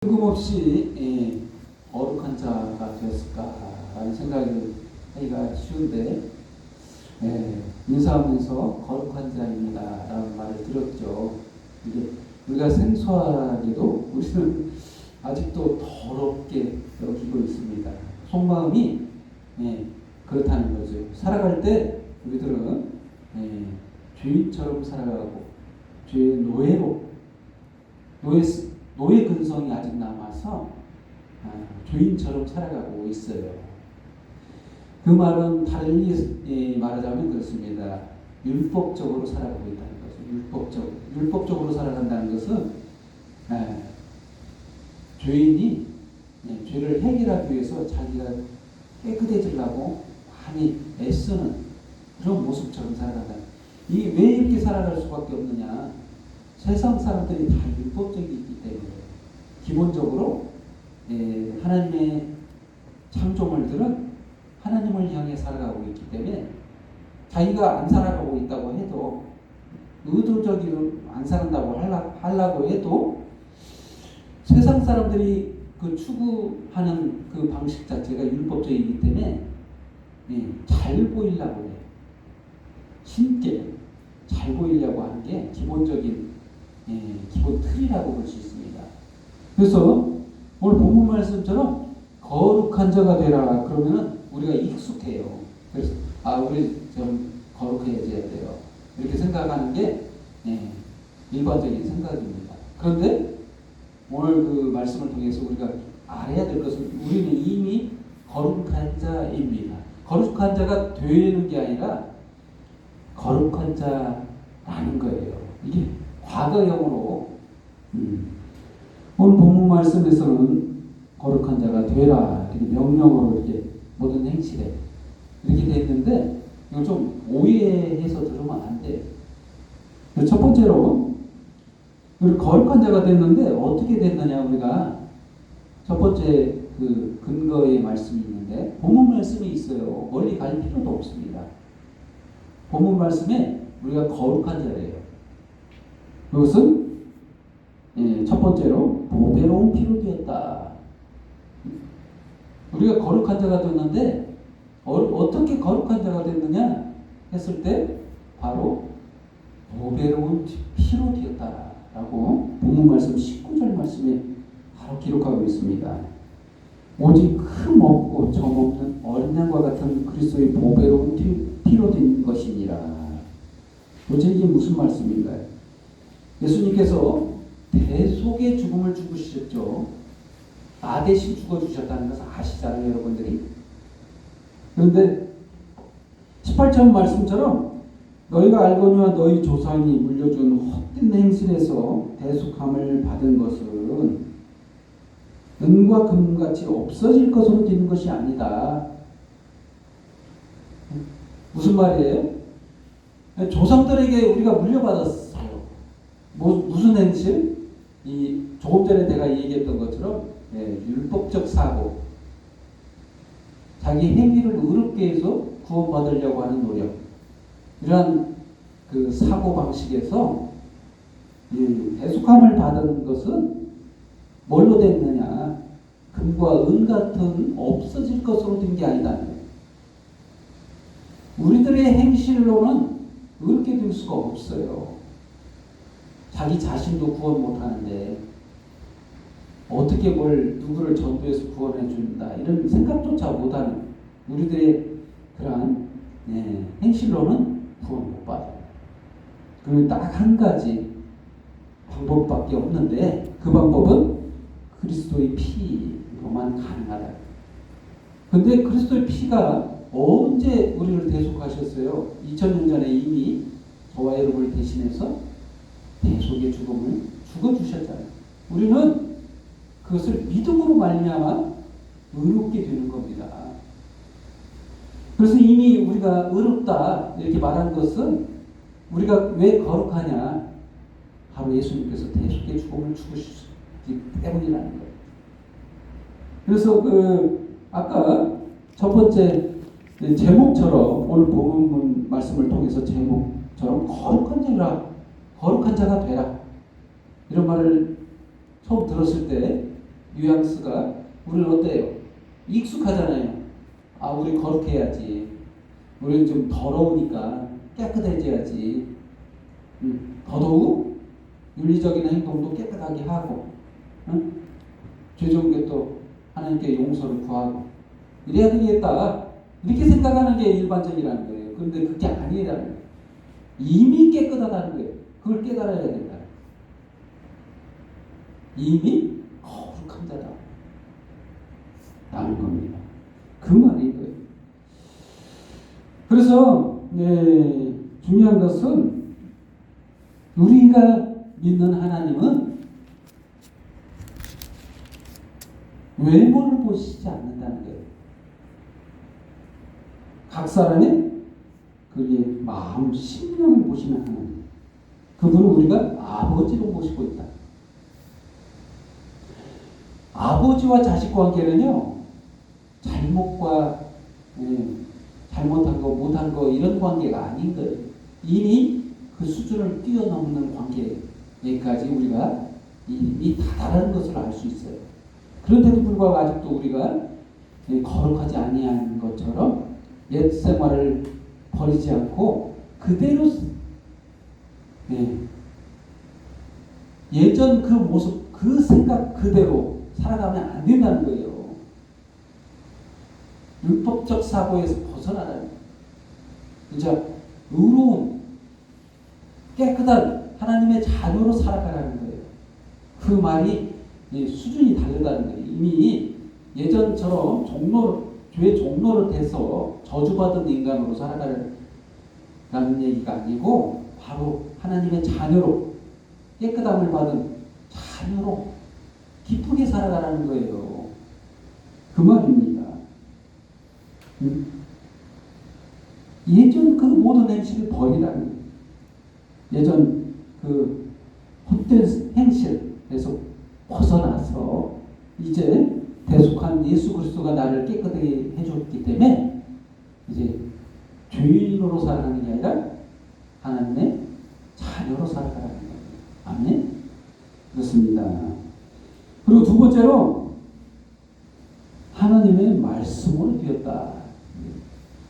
뜬금없이 거룩한 자가 되었을까라는 생각을 하기가 쉬운데, 인사하면서 거룩한 자입니다라는 말을 들었죠. 이게 우리가 생소하게도 우리는 아직도 더럽게 여기고 있습니다. 속마음이 그렇다는 거죠. 살아갈 때 우리들은 죄인처럼 살아가고 죄의 노예 근성이 아직 남아서 죄인처럼 살아가고 있어요. 그 말은 달리 말하자면 그렇습니다. 율법적으로 살아가고 있다는 거죠. 율법적으로 살아간다는 것은 죄인이 죄를 해결하기 위해서 자기가 깨끗해지려고 많이 애쓰는 그런 모습처럼 살아간다. 이게 왜 이렇게 살아갈 수밖에 없느냐? 세상 사람들이 다 율법적이기 때문에 기본적으로 하나님의 창조물들은 하나님을 향해 살아가고 있기 때문에 자기가 안 살아가고 있다고 해도 의도적으로 안 살아간다고 하려고 해도 세상 사람들이 그 추구하는 그 방식 자체가 율법적이기 때문에 잘 보이려고 해요. 신께 잘 보이려고 하는 게 기본적인 기본 틀이라고 볼 수 있습니다. 그래서 오늘 본문 말씀처럼 거룩한 자가 되라 그러면은 우리가 익숙해요. 그래서 우리 좀 거룩해져야 돼요. 이렇게 생각하는 게 일반적인 생각입니다. 그런데 오늘 그 말씀을 통해서 우리가 알아야 될 것은 우리는 이미 거룩한 자입니다. 거룩한 자가 되는 게 아니라 거룩한 자라는 거예요. 이게 과거형으로 오늘 본문 말씀에서는 거룩한 자가 되라 이렇게 명령으로 이렇게 모든 행실에 이렇게 돼 있는데 이걸 좀 오해해서 들으면 안 돼요. 첫 번째로 우리 거룩한 자가 됐는데 어떻게 됐느냐 우리가 첫 번째 그 근거의 말씀이 있는데 본문 말씀이 있어요. 멀리 갈 필요도 없습니다. 본문 말씀에 우리가 거룩한 자래요. 그것은 첫 번째로 보배로운 피로 되었다. 우리가 거룩한 자가 됐는데 어떻게 거룩한 자가 됐느냐 했을 때 바로 보배로운 피로 되었다라고 본문 말씀 19절 말씀에 바로 기록하고 있습니다. 오직 흠 없고 점 없는 어린 양과 같은 그리스도의 보배로운 피로 된 것이니라. 도대체 이게 무슨 말씀인가요? 예수님께서 대속의 죽음을 죽으셨죠. 나 대신 죽어주셨다는 것을 아시잖아요, 여러분들이. 그런데 18절 말씀처럼 너희가 알거니와 너희 조상이 물려준 헛된 행실에서 대속함을 받은 것은 은과 금같이 없어질 것으로 되는 것이 아니다. 무슨 말이에요? 조상들에게 우리가 물려받았어요. 무슨 행실? 조금 전에 내가 얘기했던 것처럼 율법적 사고, 자기 행위를 의롭게 해서 구원받으려고 하는 노력, 이러한 그 사고 방식에서 대속함을 받은 것은 뭘로 됐느냐? 금과 은 같은 없어질 것으로 된 게 아니다. 우리들의 행실로는 의롭게 될 수가 없어요. 자기 자신도 구원 못하는데 어떻게 누구를 전도해서 구원해 준다 이런 생각조차 못하는 우리들의 그러한 행실로는 구원 못 받아요. 그러면 딱 한 가지 방법밖에 없는데 그 방법은 그리스도의 피로만 가능하다. 근데 그리스도의 피가 언제 우리를 대속하셨어요? 2000년 전에 이미 저와 여러분을 대신해서 대속의 죽음을 죽어주셨잖아요. 우리는 그것을 믿음으로 말미암아 의롭게 되는 겁니다. 그래서 이미 우리가 의롭다 이렇게 말한 것은 우리가 왜 거룩하냐? 바로 예수님께서 대속의 죽음을 죽으셨기 때문이라는 거예요. 그래서 아까 첫 번째 제목처럼 오늘 본문 말씀을 통해서 제목처럼 거룩한 자가 되라 이런 말을 처음 들었을 때 뉘앙스가 우리는 어때요? 익숙하잖아요. 아, 우리 거룩해야지. 우리는 좀 더러우니까 깨끗해져야지. 더더욱 윤리적인 행동도 깨끗하게 하고, 죄송한 또 하나님께 용서를 구하고 이래야 되겠다. 이렇게 생각하는 게 일반적이라는 거예요. 그런데 그게 아니라는 거예요. 이미 깨끗하다는 거예요. 그걸 깨달아야 된다. 이미 거룩한 자다 라는 겁니다. 그 말이 이거예요. 그래서 중요한 것은 우리가 믿는 하나님은 외모를 보시지 않는다는 거예요. 각 사람의 그의 마음, 심령을 보시는 하나님. 그분은 우리가 아버지로 모시고 있다. 아버지와 자식 관계는요, 잘못과 잘못한 거, 못한 거 이런 관계가 아닌 거예요. 이미 그 수준을 뛰어넘는 관계까지 우리가 이미 다다른 것을 알 수 있어요. 그런데도 불구하고 아직도 우리가 거룩하지 아니한 것처럼 옛 생활을 버리지 않고 그대로 예전 그 모습, 그 생각 그대로 살아가면 안 된다는 거예요. 율법적 사고에서 벗어나라는 거예요. 진짜 의로운 깨끗한 하나님의 자녀로 살아가라는 거예요. 그 말이 수준이 다르다는 거예요. 이미 예전처럼 죄의 종로를 돼서 저주받은 인간으로 살아가라는 얘기가 아니고 바로 하나님의 자녀로 깨끗함을 받은 자녀로 기쁘게 살아가라는 거예요. 그 말입니다. 예전 그 모든 행실을 버리라는 거예요. 예전 그 헛된 행실에서 벗어나서 이제 대속한 예수 그리스도가 나를 깨끗하게 해줬기 때문에 이제 죄인으로 살아가는 게 아니라 하나님의 자녀로 살아가는 거예요. 아멘. 그렇습니다. 그리고 두 번째로 하나님의 말씀으로 되었다.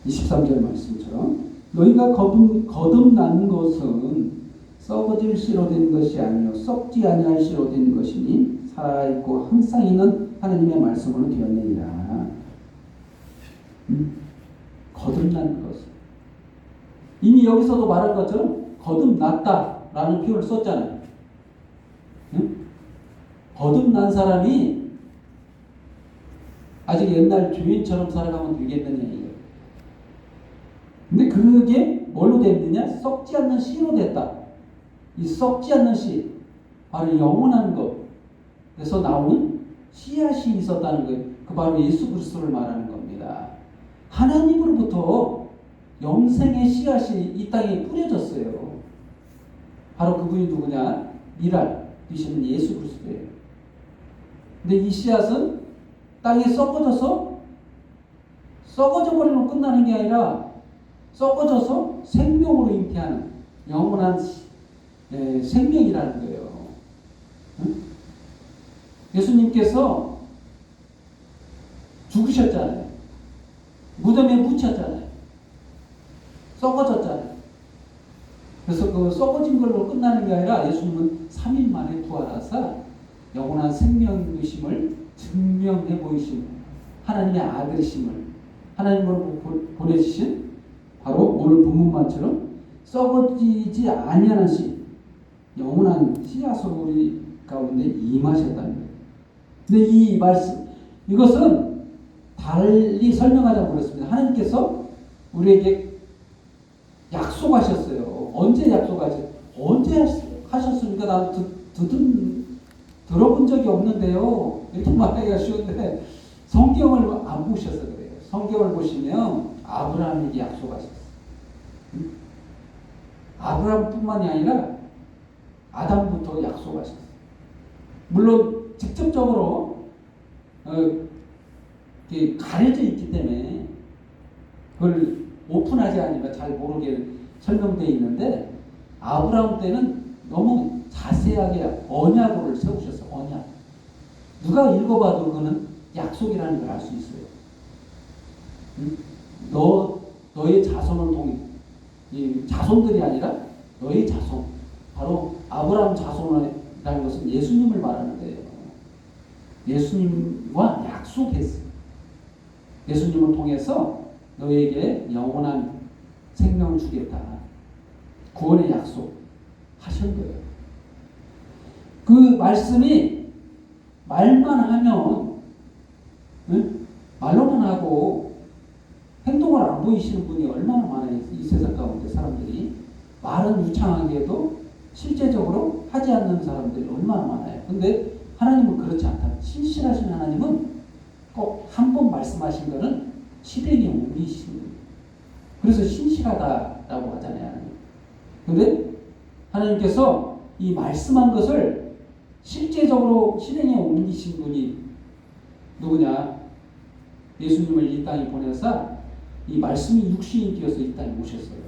23절 말씀처럼 너희가 거듭난 것은 썩어질 씨로 된 것이 아니요 썩지 아니할 씨로 된 것이니 살아있고 항상 있는 하나님의 말씀으로 되었느니라. 거듭난 것. 이미 여기서도 말한 것처럼 거듭났다라는 표현을 썼잖아요. 거듭난 사람이 아직 옛날 죄인처럼 살아가면 되겠느냐 이거예요. 근데 그게 뭘로 됐느냐? 썩지 않는 씨로 됐다. 이 썩지 않는 씨, 바로 영원한 것에서 나온 씨앗이 있었다는 거예요. 그 바로 예수 그리스도를 말하는 겁니다. 하나님으로부터 영생의 씨앗이 이 땅에 뿌려졌어요. 바로 그분이 누구냐? 미랄 되시는 예수 그리스도예요. 근데 이 씨앗은 땅에 썩어져 버리면 끝나는 게 아니라 썩어져서 생명으로 잉태하는 영원한 생명이라는 거예요. 예수님께서 죽으셨잖아요. 무덤에 묻혔잖아요. 썩어졌잖아요. 그래서 그 썩어진 걸로 끝나는 게 아니라 예수님은 3일 만에 부활하사 영원한 생명이심을 증명해 보이신 하나님의 아들이심을 하나님으로 보내주신 바로 오늘 본문만처럼 썩어지지 아니하는 씨, 영원한 씨앗으로 우리 가운데 임하셨다는 거예요. 근데 이 말씀, 이것은 달리 설명하자고 그랬습니다. 하나님께서 우리에게 약속하셨어요. 언제 약속하셨어요? 언제 하셨습니까? 나도 들어본 적이 없는데요. 이렇게 말하기가 쉬운데 성경을 안 보셔서 그래요. 성경을 보시면 아브라함에게 약속하셨어요. 아브라함뿐만이 아니라 아담부터 약속하셨어요. 물론 직접적으로 가려져 있기 때문에 그걸 오픈하지 않으니까 잘 모르게 설명되어 있는데 아브라함 때는 너무 자세하게 언약을 세우셨어요. 언약. 누가 읽어봐도 그거는 약속이라는 걸 알 수 있어요. 응? 너의 자손을 통해, 이 자손들이 아니라 너의 자손, 바로 아브라함 자손이라는 것은 예수님을 말하는 거예요. 예수님과 약속했어요. 예수님을 통해서 너에게 영원한 생명을 주겠다. 구원의 약속 하신 거예요. 그 말씀이 말만 하면, 응? 말로만 하고 행동을 안 보이시는 분이 얼마나 많아요. 이 세상 가운데 사람들이. 말은 유창하게도 실제적으로 하지 않는 사람들이 얼마나 많아요. 근데 하나님은 그렇지 않다. 신실하신 하나님은 꼭 한 번 말씀하신 거는 실행에 옮기시는 거예요. 그래서 신실하다라고 하잖아요. 근데 하나님께서 이 말씀한 것을 실제적으로 실행에 옮기신 분이 누구냐? 예수님을 이 땅에 보내사 이 말씀이 육신이 되어서 이 땅에 오셨어요.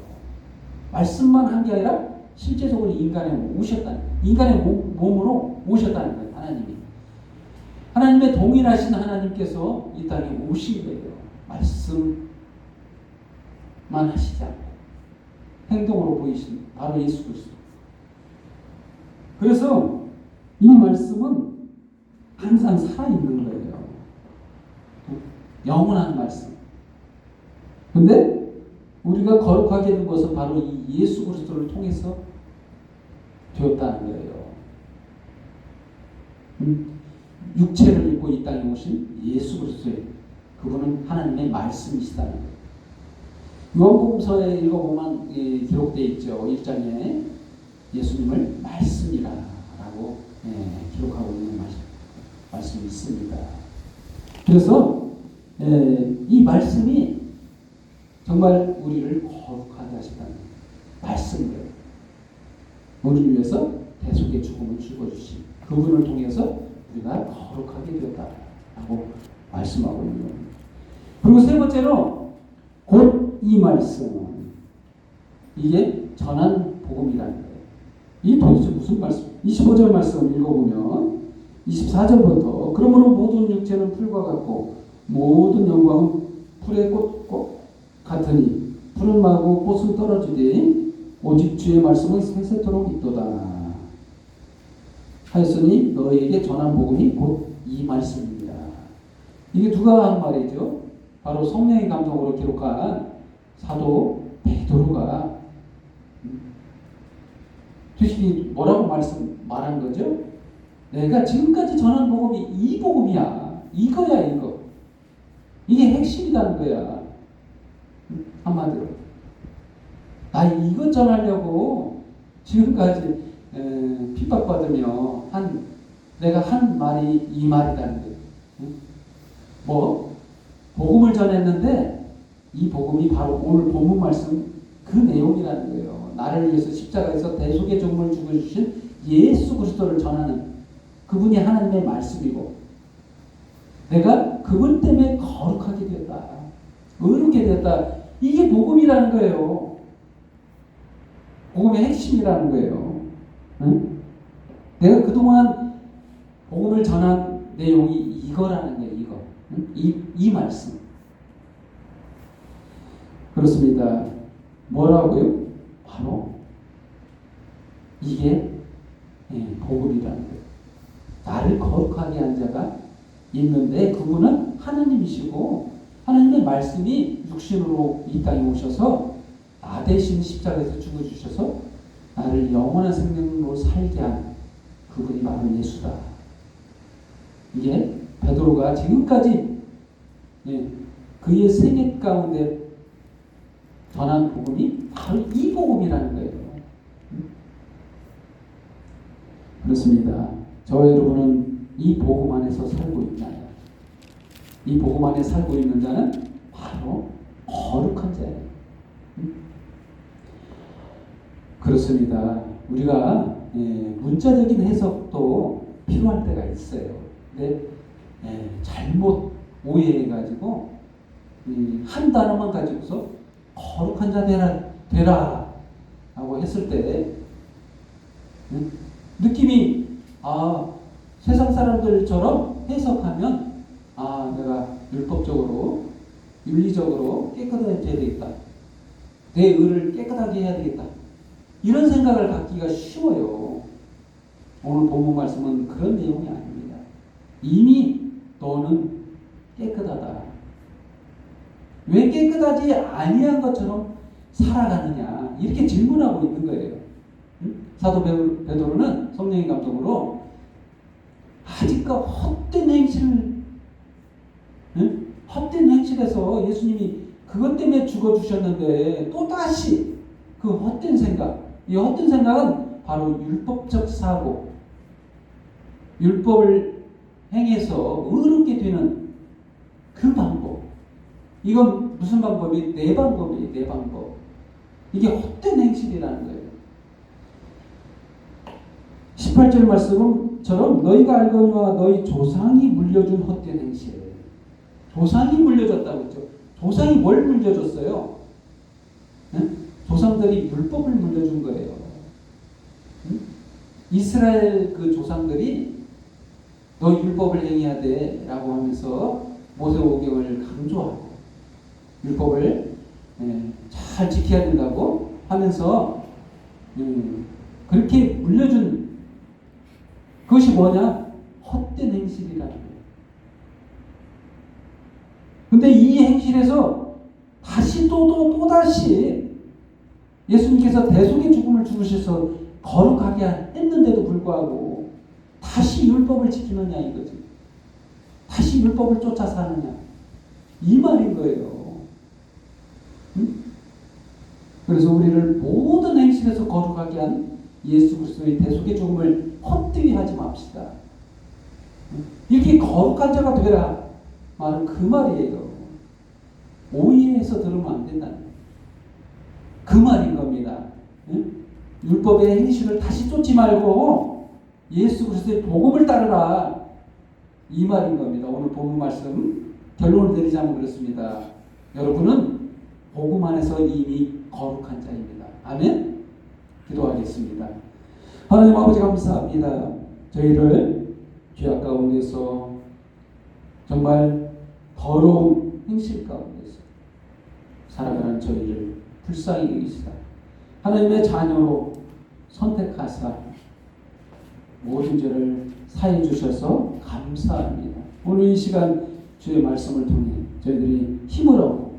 말씀만 한 게 아니라 실제적으로 인간의 몸으로 오셨다는 거예요. 하나님이. 하나님의 동일하신 하나님께서 이 땅에 오신 거예요. 말씀만 하시지 않고 행동으로 보이신 바로 예수 그리스도. 그래서 이 말씀은 항상 살아있는 거예요. 영원한 말씀. 근데 우리가 거룩하게 된 것은 바로 이 예수 그리스도를 통해서 되었다는 거예요. 육체를 입고 이 땅에 오신 예수 그리스도의 그분은 하나님의 말씀이시다는 거예요. 요한복음서에 읽어보면 기록되어 있죠. 1장에 예수님을 말씀이라고 기록하고 있는 말씀이 있습니다. 그래서 이 말씀이 정말 우리를 거룩하게 하셨다는 말씀이에요. 우리를 위해서 대속의 죽음을 죽어주신 그분을 통해서 우리가 거룩하게 되었다라고 말씀하고 있는 겁니다. 그리고 세 번째로 곧 이 말씀은 이게 전한 복음이라는 거예요. 이 도대체 무슨 말씀? 25절 말씀 읽어보면 24절부터 그러므로 모든 육체는 풀과 같고 모든 영광은 풀의 꽃 같으니 풀은 마고 꽃은 떨어지되 오직 주의 말씀은 세세토록 있도다 하였으니 너희에게 전한 복음이 곧 이 말씀입니다. 이게 누가 한 말이죠? 바로 성령의 감동으로 기록한 사도 베드로가 도대체 뭐라고 말한 거죠? 내가 지금까지 전한 복음이 이 복음이야. 이거야 이거. 이게 핵심이라는 거야. 한마디로. 나 이거 전하려고 지금까지 핍박받으며 내가 한 말이 이 말이라는 거예요. 뭐? 복음을 전했는데 이 복음이 바로 오늘 본문 말씀 그 내용이라는 거예요. 나를 위해서 십자가에서 대속의 죽음을 죽여주신 예수 그리스도를 전하는 그분이 하나님의 말씀이고 내가 그분 때문에 거룩하게 되었다. 의롭게 되었다. 이게 복음이라는 거예요. 복음의 핵심이라는 거예요. 응? 내가 그동안 복음을 전한 내용이 이거라는 거예요. 이거. 응? 이 말씀. 그렇습니다. 뭐라고요? 바로 이게 복음이라는 거예요. 나를 거룩하게 한 자가 있는데 그분은 하나님이시고 하나님의 말씀이 육신으로 이 땅에 오셔서 나 대신 십자가에서 죽어주셔서 나를 영원한 생명으로 살게 한 그분이 바로 예수다. 이게 베드로가 지금까지 그의 생애 가운데 전한 복음이 바로 이 복음이라는 거예요. 그렇습니다. 저와 여러분은 이 복음 안에서 살고 있나요? 이 복음 안에 살고 있는 자는 바로 거룩한 자예요. 그렇습니다. 우리가 문자적인 해석도 필요할 때가 있어요. 근데 잘못 오해해가지고 한 단어만 가지고서 거룩한 자 되라 라고 했을 때 느낌이 세상 사람들처럼 해석하면 내가 율법적으로 윤리적으로 깨끗해져야 되겠다. 내 의를 깨끗하게 해야 되겠다. 이런 생각을 갖기가 쉬워요. 오늘 본문 말씀은 그런 내용이 아닙니다. 이미 너는 깨끗하다. 왜 깨끗하지 아니한 것처럼 살아가느냐 이렇게 질문하고 있는 거예요. 사도 베드로는 성령의 감동으로 아직까 헛된 행실에서 예수님이 그것 때문에 죽어주셨는데 또다시 그 헛된 생각, 이 헛된 생각은 바로 율법적 사고, 율법을 행해서 의롭게 되는 그 방법. 이건 무슨 방법이? 내 방법이에요. 내 방법. 이게 헛된 행실이라는 거예요. 18절 말씀처럼 너희가 알거니와 너희 조상이 물려준 헛된 행실. 조상이 물려줬다고 했죠. 조상이 뭘 물려줬어요? 조상들이 율법을 물려준 거예요. 이스라엘 그 조상들이 너 율법을 행해야 돼 라고 하면서 모세오경을 강조하고 율법을 잘 지켜야 된다고 하면서 그렇게 물려준 그것이 뭐냐? 헛된 행실이라는 거예요. 근데 이 행실에서 다시 또다시 예수님께서 대속의 죽음을 죽으셔서 거룩하게 했는데도 불구하고 다시 율법을 지키느냐 이거지. 다시 율법을 쫓아 사느냐 이 말인 거예요. 그래서 우리를 모든 행실에서 거룩하게 한 예수 그리스도의 대속의 죽음을 헛되이 하지 맙시다. 이렇게 거룩한 자가 되라 말은 그 말이에요. 오해해서 들으면 안 된다는 거예요. 그 말인 겁니다. 율법의 행실을 다시 쫓지 말고 예수 그리스도의 복음을 따르라 이 말인 겁니다. 오늘 본문 말씀 결론을 내리자면 그렇습니다. 여러분은 복음 안에서 이미 거룩한 자입니다. 아멘. 기도하겠습니다. 하나님 아버지 감사합니다. 저희를 죄악 가운데서 정말 더러운 행실 가운데서 살아가는 저희를 불쌍히 여기시다. 하나님의 자녀로 선택하사 모든 죄를 사해 주셔서 감사합니다. 오늘 이 시간 주의 말씀을 통해 저희들이 힘을 얻고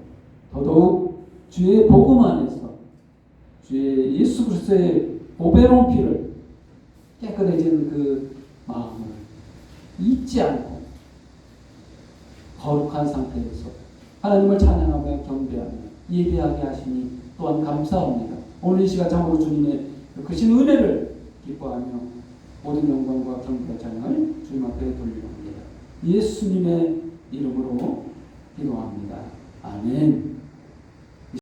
더더욱 주의 복음 안에서 주의 예수 그리스도의 보배로운 피를 깨끗해진 그 마음을 잊지 않고 거룩한 상태에서 하나님을 찬양하며 경배하며 예배하게 하시니 또한 감사합니다. 오늘 이 시간 참으로 주님의 크신 은혜를 기뻐하며 모든 영광과 경배와 찬양을 주님 앞에 돌려옵니다. 예수님의 이름으로 기도합니다. 아멘.